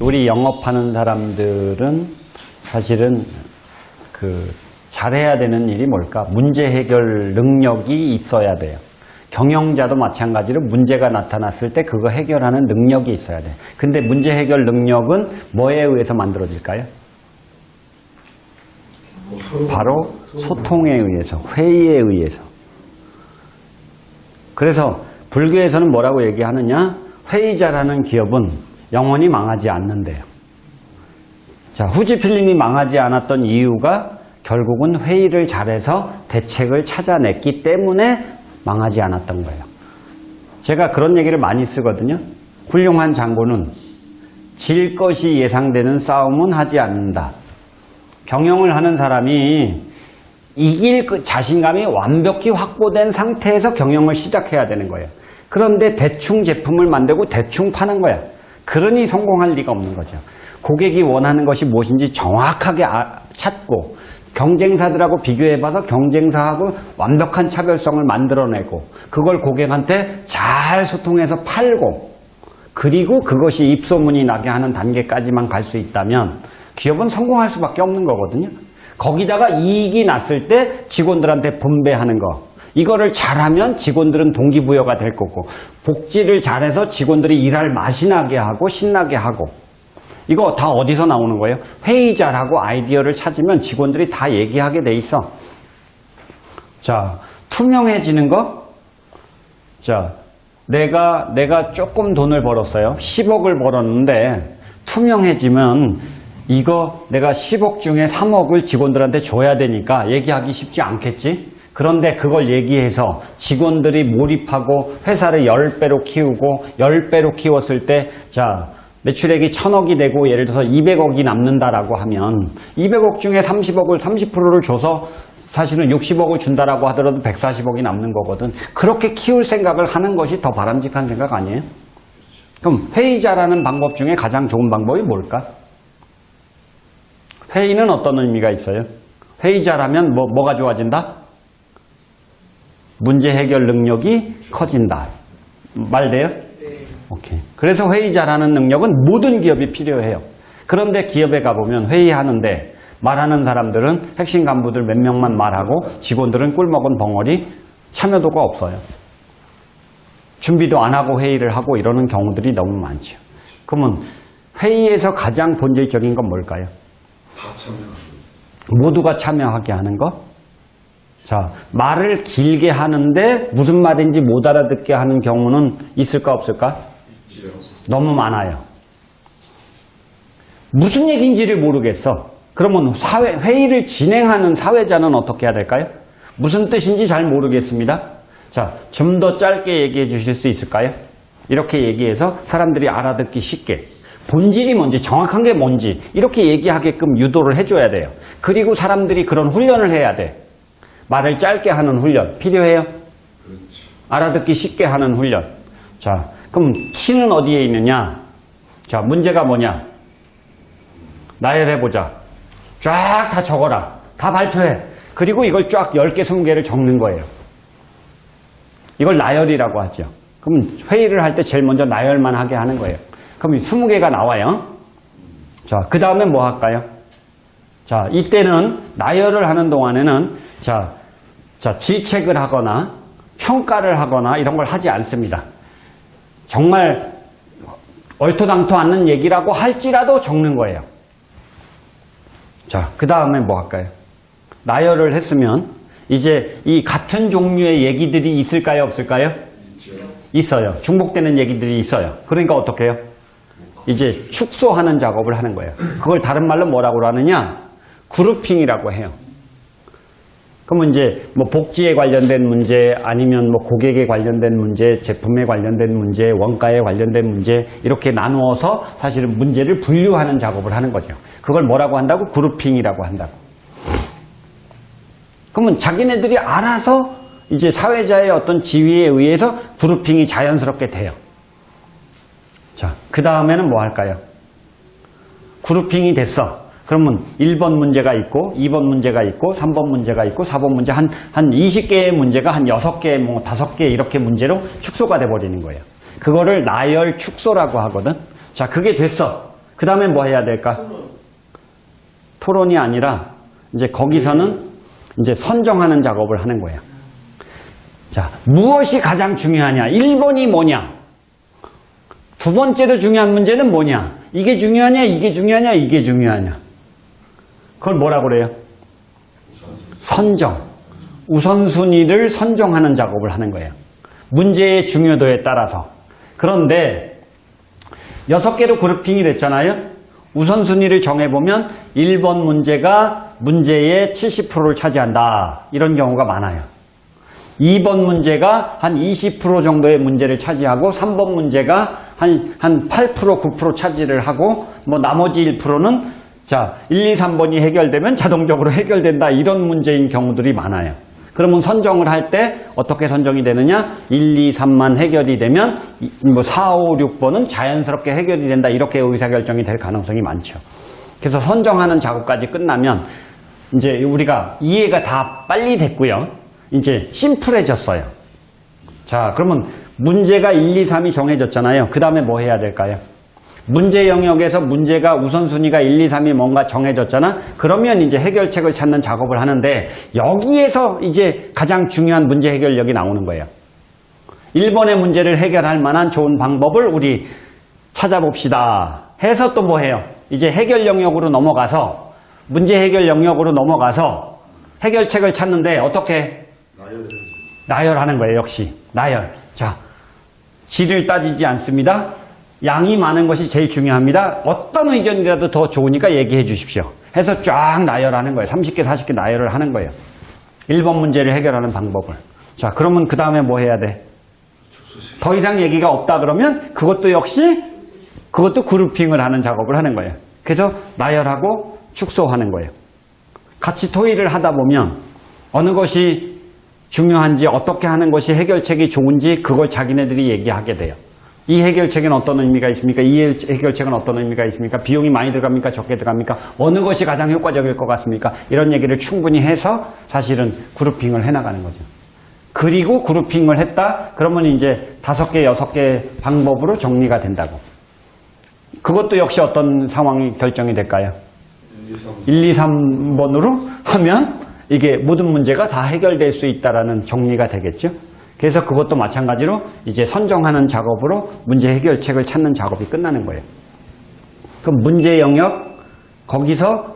우리 영업하는 사람들은 사실은 잘해야 되는 일이 뭘까? 문제 해결 능력이 있어야 돼요. 경영자도 마찬가지로 문제가 나타났을 때 그거 해결하는 능력이 있어야 돼요. 근데 문제 해결 능력은 뭐에 의해서 만들어질까요? 바로 소통에 의해서, 회의에 의해서. 그래서 불교에서는 뭐라고 얘기하느냐? 회의 잘하는 기업은 영원히 망하지 않는데요. 자, 후지필름이 망하지 않았던 이유가 결국은 회의를 잘해서 대책을 찾아냈기 때문에 망하지 않았던 거예요. 제가 그런 얘기를 많이 쓰거든요. 훌륭한 장군은 질 것이 예상되는 싸움은 하지 않는다. 경영을 하는 사람이 이길 자신감이 완벽히 확보된 상태에서 경영을 시작해야 되는 거예요. 그런데 대충 제품을 만들고 대충 파는 거야. 그러니 성공할 리가 없는 거죠. 고객이 원하는 것이 무엇인지 정확하게 찾고 경쟁사들하고 비교해봐서 경쟁사하고 완벽한 차별성을 만들어내고 그걸 고객한테 잘 소통해서 팔고 그리고 그것이 입소문이 나게 하는 단계까지만 갈 수 있다면 기업은 성공할 수밖에 없는 거거든요. 거기다가 이익이 났을 때 직원들한테 분배하는 거 이거를 잘하면 직원들은 동기부여가 될 거고 복지를 잘해서 직원들이 일할 맛이 나게 하고 신나게 하고 이거 다 어디서 나오는 거예요? 회의 잘하고 아이디어를 찾으면 직원들이 다 얘기하게 돼 있어. 자, 투명해지는 거. 자, 내가 조금 돈을 벌었어요. 10억을 벌었는데 투명해지면 이거 내가 10억 중에 3억을 직원들한테 줘야 되니까 얘기하기 쉽지 않겠지? 그런데 그걸 얘기해서 직원들이 몰입하고 회사를 10배로 키우고 10배로 키웠을 때 자, 매출액이 1000억이 되고 예를 들어서 200억이 남는다라고 하면 200억 중에 30억을 30%를 줘서 사실은 60억을 준다라고 하더라도 140억이 남는 거거든. 그렇게 키울 생각을 하는 것이 더 바람직한 생각 아니에요? 그럼 회의 잘하는 방법 중에 가장 좋은 방법이 뭘까? 회의는 어떤 의미가 있어요? 회의 잘하면 뭐가 좋아진다? 문제 해결 능력이 커진다. 말돼요? 오케이. 그래서 회의 잘하는 능력은 모든 기업이 필요해요. 그런데 기업에 가보면 회의하는데 말하는 사람들은 핵심 간부들 몇 명만 말하고 직원들은 꿀먹은 벙어리 참여도가 없어요. 준비도 안 하고 회의를 하고 이러는 경우들이 너무 많죠. 그러면 회의에서 가장 본질적인 건 뭘까요? 다 참여하는. 모두가 참여하게 하는 거. 자, 말을 길게 하는데 무슨 말인지 못 알아듣게 하는 경우는 있을까 없을까? 있지요. 너무 많아요. 무슨 얘기인지를 모르겠어. 그러면 회의를 진행하는 사회자는 어떻게 해야 될까요? 무슨 뜻인지 잘 모르겠습니다. 자, 좀 더 짧게 얘기해 주실 수 있을까요? 이렇게 얘기해서 사람들이 알아듣기 쉽게 본질이 뭔지 정확한 게 뭔지 이렇게 얘기하게끔 유도를 해줘야 돼요. 그리고 사람들이 그런 훈련을 해야 돼. 말을 짧게 하는 훈련 필요해요? 그렇죠. 알아듣기 쉽게 하는 훈련. 자, 그럼 키는 어디에 있느냐? 자, 문제가 뭐냐? 나열해보자. 쫙 다 적어라. 다 발표해. 그리고 이걸 쫙 10개, 20개를 적는 거예요. 이걸 나열이라고 하죠. 그럼 회의를 할 때 제일 먼저 나열만 하게 하는 거예요. 그럼 20개가 나와요. 자, 그 다음에 뭐 할까요? 자, 이때는 나열을 하는 동안에는 자, 질책을 하거나 평가를 하거나 이런 걸 하지 않습니다. 정말 얼토당토 않는 얘기라고 할지라도 적는 거예요. 자, 그 다음에 뭐 할까요? 나열을 했으면 이제 이 같은 종류의 얘기들이 있을까요? 없을까요? 있죠. 있어요. 중복되는 얘기들이 있어요. 그러니까 어떻게 해요? 이제 축소하는 작업을 하는 거예요. 그걸 다른 말로 뭐라고 하느냐? 그룹핑이라고 해요. 그러면 이제 뭐 복지에 관련된 문제 아니면 뭐 고객에 관련된 문제, 제품에 관련된 문제, 원가에 관련된 문제 이렇게 나누어서 사실은 문제를 분류하는 작업을 하는 거죠. 그걸 뭐라고 한다고? 그룹핑이라고 한다고. 그러면 자기네들이 알아서 이제 사회자의 어떤 지위에 의해서 그룹핑이 자연스럽게 돼요. 자, 그 다음에는 뭐 할까요? 그룹핑이 됐어. 그러면 1번 문제가 있고 2번 문제가 있고 3번 문제가 있고 4번 문제 한 20개의 문제가 한 6개, 뭐 5개 이렇게 문제로 축소가 돼버리는 거예요. 그거를 나열 축소라고 하거든. 자, 그게 됐어. 그 다음에 뭐 해야 될까? 토론이 아니라 이제 거기서는 이제 선정하는 작업을 하는 거예요. 자, 무엇이 가장 중요하냐? 1번이 뭐냐? 두 번째로 중요한 문제는 뭐냐? 이게 중요하냐? 이게 중요하냐? 이게 중요하냐? 그걸 뭐라고 그래요? 선정. 우선순위를 선정하는 작업을 하는 거예요. 문제의 중요도에 따라서. 그런데 6개로 그룹핑이 됐잖아요. 우선순위를 정해보면 1번 문제가 문제의 70%를 차지한다. 이런 경우가 많아요. 2번 문제가 한 20% 정도의 문제를 차지하고 3번 문제가 한 8%, 9% 차지를 하고 뭐 나머지 1%는 자, 1, 2, 3번이 해결되면 자동적으로 해결된다. 이런 문제인 경우들이 많아요. 그러면 선정을 할 때 어떻게 선정이 되느냐? 1, 2, 3만 해결이 되면 뭐 4, 5, 6번은 자연스럽게 해결이 된다. 이렇게 의사결정이 될 가능성이 많죠. 그래서 선정하는 작업까지 끝나면 이제 우리가 이해가 다 빨리 됐고요. 이제 심플해졌어요. 자, 그러면 문제가 1, 2, 3이 정해졌잖아요. 그 다음에 뭐 해야 될까요? 문제 영역에서 문제가 우선순위가 1, 2, 3이 뭔가 정해졌잖아. 그러면 이제 해결책을 찾는 작업을 하는데 여기에서 이제 가장 중요한 문제 해결력이 나오는 거예요. 1번의 문제를 해결할 만한 좋은 방법을 우리 찾아봅시다 해서 또 뭐 해요? 이제 해결 영역으로 넘어가서 문제 해결 영역으로 넘어가서 해결책을 찾는데 어떻게? 나열하는 거예요. 역시 나열. 자, 질을 따지지 않습니다. 양이 많은 것이 제일 중요합니다. 어떤 의견이라도 더 좋으니까 얘기해 주십시오. 해서 쫙 나열하는 거예요. 30개, 40개 나열을 하는 거예요. 1번 문제를 해결하는 방법을. 자, 그러면 그 다음에 뭐 해야 돼? 더 이상 얘기가 없다 그러면 그것도 역시 그것도 그룹핑을 하는 작업을 하는 거예요. 그래서 나열하고 축소하는 거예요. 같이 토의를 하다 보면 어느 것이 중요한지 어떻게 하는 것이 해결책이 좋은지 그걸 자기네들이 얘기하게 돼요. 이 해결책은 어떤 의미가 있습니까? 이 해결책은 어떤 의미가 있습니까? 비용이 많이 들어갑니까? 적게 들어갑니까? 어느 것이 가장 효과적일 것 같습니까? 이런 얘기를 충분히 해서 사실은 그룹핑을 해나가는 거죠. 그리고 그룹핑을 했다? 그러면 이제 5개, 6개 방법으로 정리가 된다고. 그것도 역시 어떤 상황이 결정이 될까요? 1, 2, 3번으로 하면 이게 모든 문제가 다 해결될 수 있다라는 정리가 되겠죠. 그래서 그것도 마찬가지로 이제 선정하는 작업으로 문제 해결책을 찾는 작업이 끝나는 거예요. 그럼 문제 영역 거기서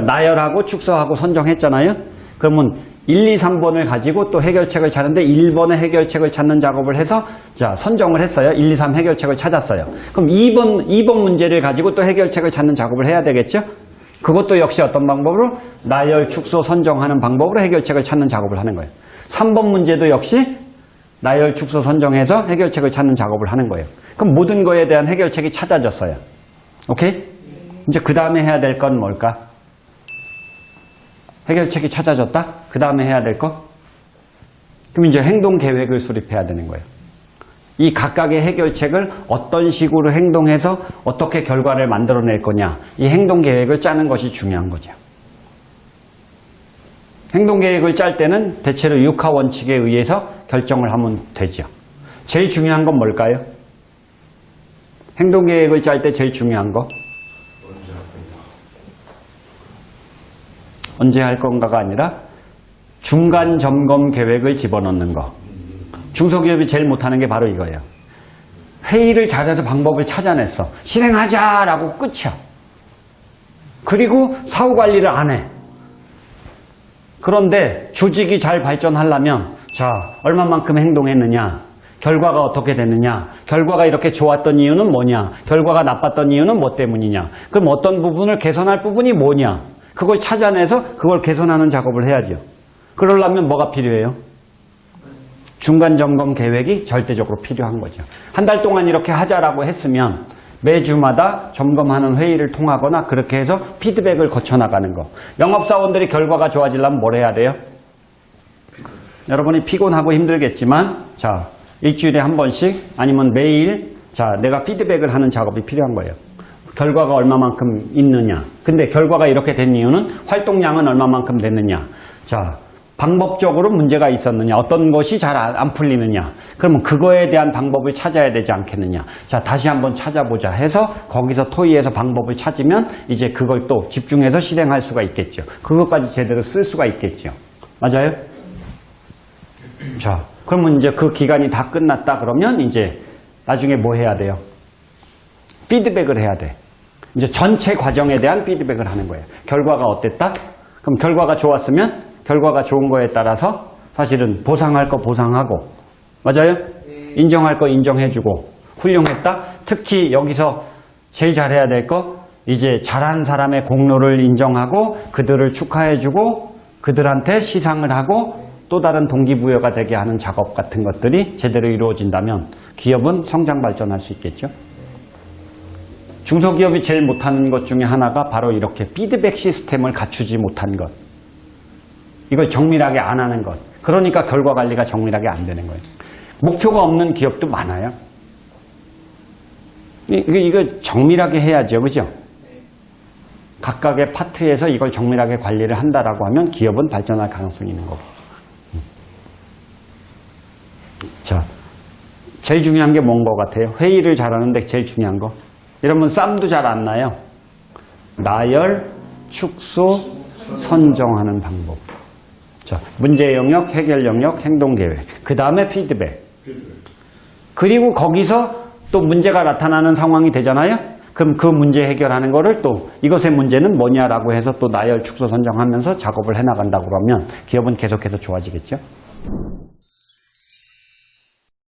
나열하고 축소하고 선정했잖아요. 그러면 1, 2, 3번을 가지고 또 해결책을 찾는데 1번의 해결책을 찾는 작업을 해서 자, 선정을 했어요. 1, 2, 3 해결책을 찾았어요. 그럼 2번 문제를 가지고 또 해결책을 찾는 작업을 해야 되겠죠. 그것도 역시 어떤 방법으로 나열, 축소, 선정하는 방법으로 해결책을 찾는 작업을 하는 거예요. 3번 문제도 역시 나열, 축소, 선정해서 해결책을 찾는 작업을 하는 거예요. 그럼 모든 거에 대한 해결책이 찾아졌어요. 오케이? 이제 그 다음에 해야 될 건 뭘까? 해결책이 찾아졌다? 그 다음에 해야 될 거? 그럼 이제 행동 계획을 수립해야 되는 거예요. 이 각각의 해결책을 어떤 식으로 행동해서 어떻게 결과를 만들어낼 거냐. 이 행동 계획을 짜는 것이 중요한 거죠. 행동 계획을 짤 때는 대체로 6하 원칙에 의해서 결정을 하면 되죠. 제일 중요한 건 뭘까요? 행동 계획을 짤 때 제일 중요한 거? 언제 할 건가가 아니라 중간 점검 계획을 집어넣는 거. 중소기업이 제일 못하는 게 바로 이거예요. 회의를 잘해서 방법을 찾아냈어. 실행하자라고 끝이야. 그리고 사후 관리를 안 해. 그런데 조직이 잘 발전하려면 자, 얼마만큼 행동했느냐, 결과가 어떻게 됐느냐, 결과가 이렇게 좋았던 이유는 뭐냐, 결과가 나빴던 이유는 뭐 때문이냐, 그럼 어떤 부분을 개선할 부분이 뭐냐, 그걸 찾아내서 그걸 개선하는 작업을 해야죠. 그러려면 뭐가 필요해요? 중간점검 계획이 절대적으로 필요한 거죠. 한 달 동안 이렇게 하자라고 했으면 매주마다 점검하는 회의를 통하거나 그렇게 해서 피드백을 거쳐나가는 거. 영업사원들이 결과가 좋아지려면 뭘 해야 돼요? 여러분이 피곤하고 힘들겠지만 자, 일주일에 한 번씩 아니면 매일 자, 내가 피드백을 하는 작업이 필요한 거예요. 결과가 얼마만큼 있느냐. 근데 결과가 이렇게 된 이유는 활동량은 얼마만큼 됐느냐. 자, 방법적으로 문제가 있었느냐, 어떤 것이 잘 안 풀리느냐, 그러면 그거에 대한 방법을 찾아야 되지 않겠느냐. 자, 다시 한번 찾아보자 해서 거기서 토의해서 방법을 찾으면 이제 그걸 또 집중해서 실행할 수가 있겠죠. 그것까지 제대로 쓸 수가 있겠죠. 맞아요? 자, 그러면 이제 그 기간이 다 끝났다 그러면 이제 나중에 뭐 해야 돼요? 피드백을 해야 돼. 이제 전체 과정에 대한 피드백을 하는 거예요. 결과가 어땠다? 그럼 결과가 좋았으면 결과가 좋은 거에 따라서 사실은 보상할 거 보상하고, 맞아요? 인정할 거 인정해주고, 훌륭했다? 특히 여기서 제일 잘해야 될 거, 이제 잘한 사람의 공로를 인정하고 그들을 축하해주고 그들한테 시상을 하고 또 다른 동기부여가 되게 하는 작업 같은 것들이 제대로 이루어진다면 기업은 성장 발전할 수 있겠죠. 중소기업이 제일 못하는 것 중에 하나가 바로 이렇게 피드백 시스템을 갖추지 못한 것. 이걸 정밀하게 안 하는 것. 그러니까 결과 관리가 정밀하게 안 되는 거예요. 목표가 없는 기업도 많아요. 이거 정밀하게 해야죠. 그죠? 각각의 파트에서 이걸 정밀하게 관리를 한다라고 하면 기업은 발전할 가능성이 있는 거고. 자, 제일 중요한 게 뭔 것 같아요? 회의를 잘하는데 제일 중요한 거. 이러면 쌈도 잘 안 나요. 나열, 축소, 선정하는 방법. 자, 문제 영역, 해결 영역, 행동 계획. 그 다음에 피드백. 그리고 거기서 또 문제가 나타나는 상황이 되잖아요. 그럼 그 문제 해결하는 거를 또 이것의 문제는 뭐냐라고 해서 또 나열, 축소, 선정하면서 작업을 해나간다고 그러면 기업은 계속해서 좋아지겠죠.